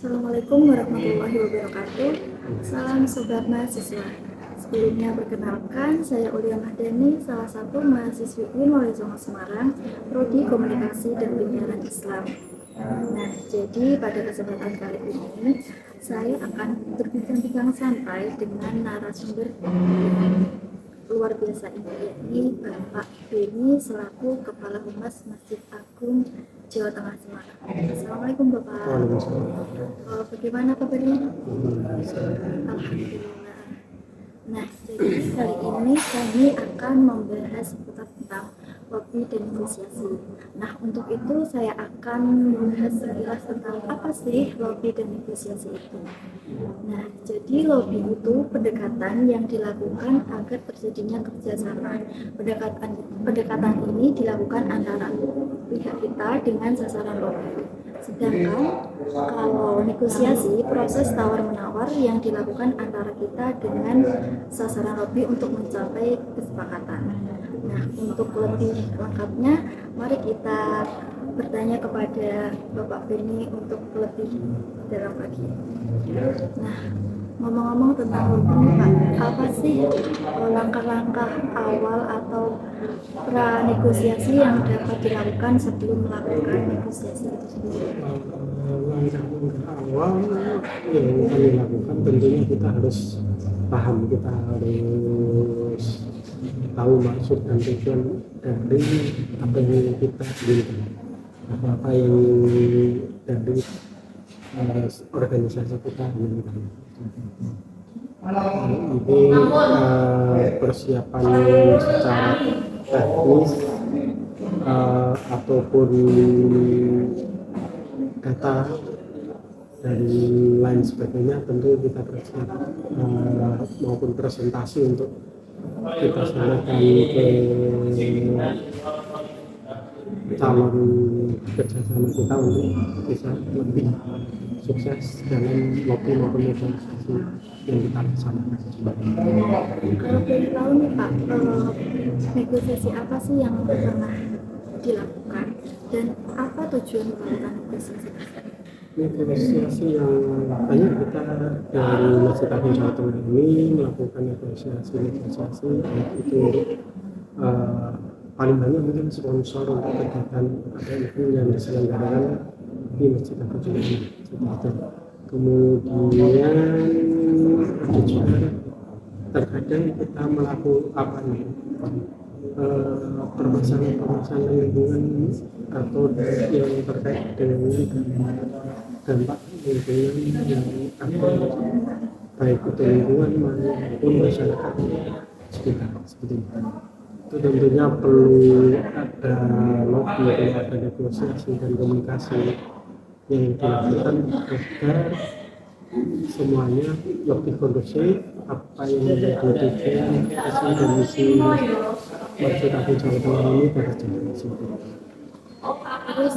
Assalamualaikum warahmatullahi wabarakatuh. Salam sobat mahasiswa. Sebelumnya perkenalkan, saya Ulia Mahdani, salah satu mahasiswi UIN Songo Semarang, Prodi Komunikasi dan Penyiaran Islam. Nah, jadi pada kesempatan kali ini saya akan berbincang-bincang santai dengan narasumber luar biasa ini, yakni Bapak Beni selaku Kepala Humas Masjid Agung Jawa Tengah Semarang. Assalamualaikum Bapak. Bagaimana kabarnya? Alhamdulillah. Nah, jadi kali ini kami akan membahas seputar tentang lobby dan negosiasi. Nah, untuk itu saya akan membahas sekilas tentang apa sih lobby dan negosiasi itu. Nah, jadi lobby itu pendekatan yang dilakukan agar terjadinya kerjasama. Pendekatan ini dilakukan antara pihak kita dengan sasaran lobby. Sedangkan kalau negosiasi, proses tawar-menawar yang dilakukan antara kita dengan sasaran lobby untuk mencapai kesepakatan. Nah, untuk lebih lengkapnya, mari kita bertanya kepada Bapak Beni untuk lebih dalam lagi. Nah, ngomong-ngomong tentang lobby nih Pak, apa sih langkah-langkah awal atau pra-negosiasi yang dapat dilakukan sebelum melakukan negosiasi itu sendiri? Langkah awal yang kami lakukan tentunya kita harus paham, kita harus tahu maksud dan tujuan dari apa yang kita inginkan, apa yang dari organisasi kita inginkan. Ini persiapan secara teknis ataupun data dan lain sebagainya tentu kita persiapkan maupun presentasi untuk kita sampaikan ke calon kerjasama kita untuk bisa lebih sukses dalam lobby maupun negosiasi yang kita laksanakan. Kalau boleh tahu nih Pak, negosiasi apa sih yang pernah dilakukan dan apa tujuan melakukan negosiasi? Negosiasi yang banyak kita dari Masjid Agung Jawa Tengah ini melakukan negosiasi baik itu paling banyak mungkin sponsor untuk kegiatan ada event yang diselenggarakan di Masjid Agung Jawa Tengah. Kemudian ada juga terkadang kita melakukan permasalahan lingkungan atau yang terkait dengan dampak lingkungan yang ada baik itu lingkungan maupun masyarakat sekitar seperti itu. Itu tentunya perlu ada lobby, perlu ada negosiasi dan komunikasi yang dilakukan agar semuanya lebih kondusif apa yang menjadi tujuan visi dan misi Masjid Agung Jawa Tengah ini tercapai seperti itu. Terus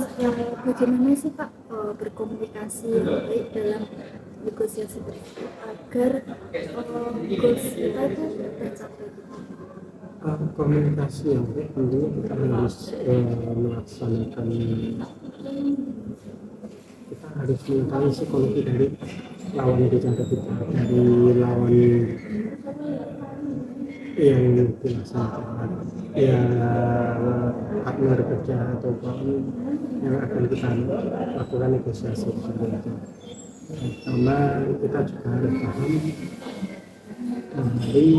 bagaimana sih Pak berkomunikasi yang baik dalam negosiasi tersebut agar goals kita itu tercapai? Komunikasi yang baik tentunya kita harus melaksanakan, kita harus mengetahui psikologi dari lawan bicara kita, dari lawan yang dilaksanakan ya partner kerja atau yang akan kita lakukan negosiasi seperti itu. Karena kita juga harus paham dari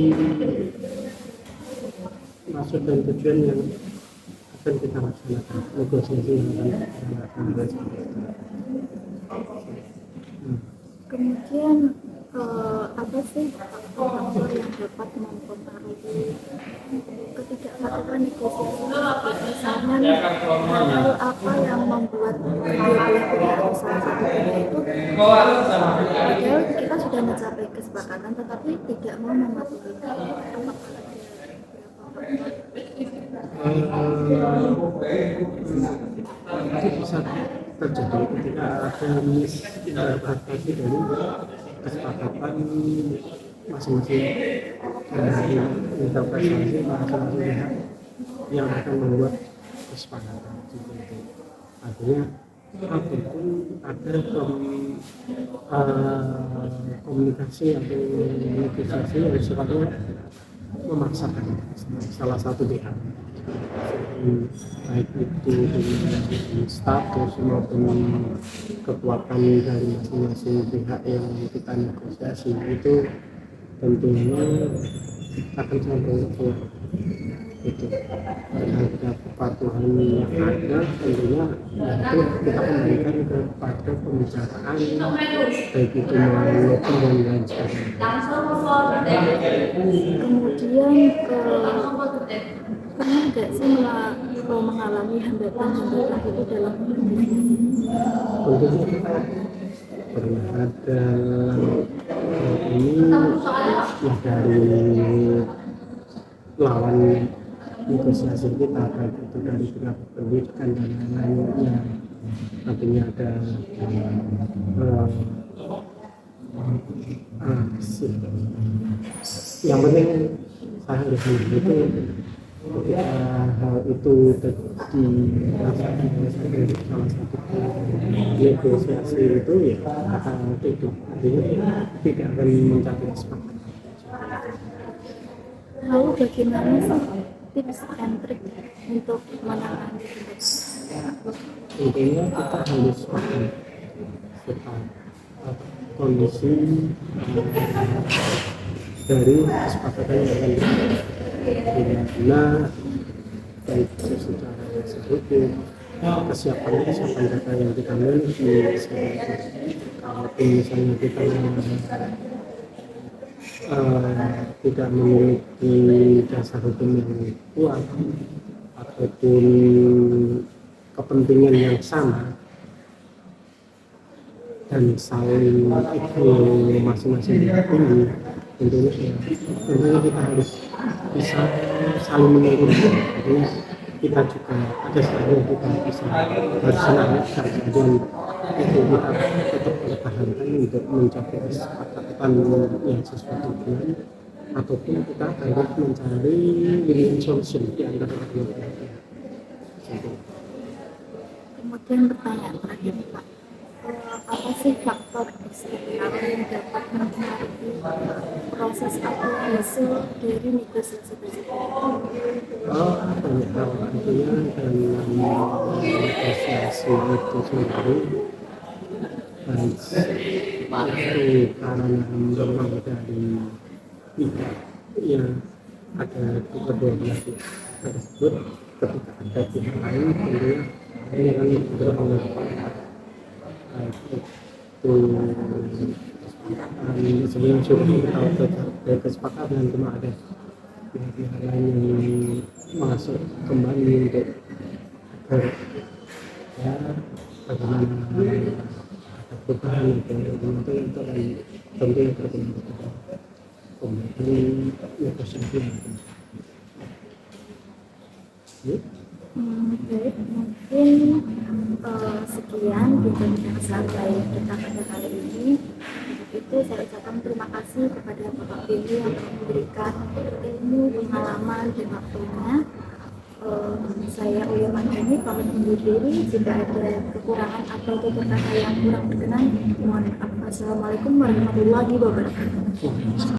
maksud dan tujuan yang akan kita laksanakan, negosiasi yang akan kita laksanakan seperti itu. Kemudian apa sih faktor yang dapat mempengaruhi ketidakmelakukan negosiasi? Misalnya hal apa yang membuat kedua belah pihak atau salah satu pihak itu padahal kita sudah mencapai kesepakatan tetapi tidak mau mematuhi? Apakah ada beberapa Itu bisa terjadi ketika ada misinterpretasi dari kesepakatan masing-masing dari interpretasi masing-masing pihak yang akan membuat kesepakatan seperti itu. Artinya ataupun ada komunikasi atau negosiasi yang sifatnya memaksakan salah satu pihak. Baik itu dengan status maupun kekuatan dari masing-masing pihak yang kita negosiasi, itu tentunya akan sangat berpengaruh itu terhadap kepatuhan yang ada. Tentunya itu kita kembalikan kepada pembicaraan, baik itu melalui lobby dan lain sebagainya. Kemudian pernah nggak sih mengalami hambatan-hambatan itu dalam negosiasi? Tentunya kita pernah ada ini ya dari lawan negosiasi kita, baik itu dari pihak pendidikan dan lain-lainnya. Nantinya ada yang penting saya harus mengikuti ketika hal itu dirasakan sebagai salah satu negosiasi itu, ya kata itu artinya tidak akan mencapai kesepakatan. Lalu bagaimana sih tips and trik untuk menangani itu? Intinya kita harus paham tentang kondisi dari kesepakatan yang akan dimana, baik secara eksekutif, kesiapan data yang kita miliki. Kalau misalnya kita tidak memiliki dasar hukum yang kuat ataupun kepentingan yang sama dan saling ego masing-masing tinggi, tentunya kita harus bisa saling menurunkan. Artinya kita juga ada saatnya kita bisa bersenang dan itu kita tetap pertahankan untuk mencapai kesepakatan yang sesuai tujuan, ataupun kita harus mencari win-win solution di antara kedua belah pihak. Kemudian pertanyaan terakhir Pak, apa sih faktor eksternal yang dapat mempengaruhi proses atau hasil dari negosiasi tersebut? Banyak hal, tentunya dalam negosiasi itu sendiri, baik itu karena memang dari pihak yang ada kedua belah pihak tersebut, ketika ada pihak lain tentunya ini akan berpengaruh. Itu sebelum kita tahu kesepakatan, cuma ada pihak-pihak lain yang masuk kembali untuk agar ya bagaimana ada perubahan itu akan tentunya berpengaruh kemudian negosiasi yang akan. Baik, mungkin sekian bincang-bincang santai kita pada kali ini. Itu saya ucapkan terima kasih kepada Bapak Billy yang telah memberikan ilmu, pengalaman, dan waktunya. Saya Uya Mandani pamit undur diri. Jika ada kekurangan atau tutur kata yang kurang berkenan, mohon maaf. Assalamualaikum warahmatullahi wabarakatuh.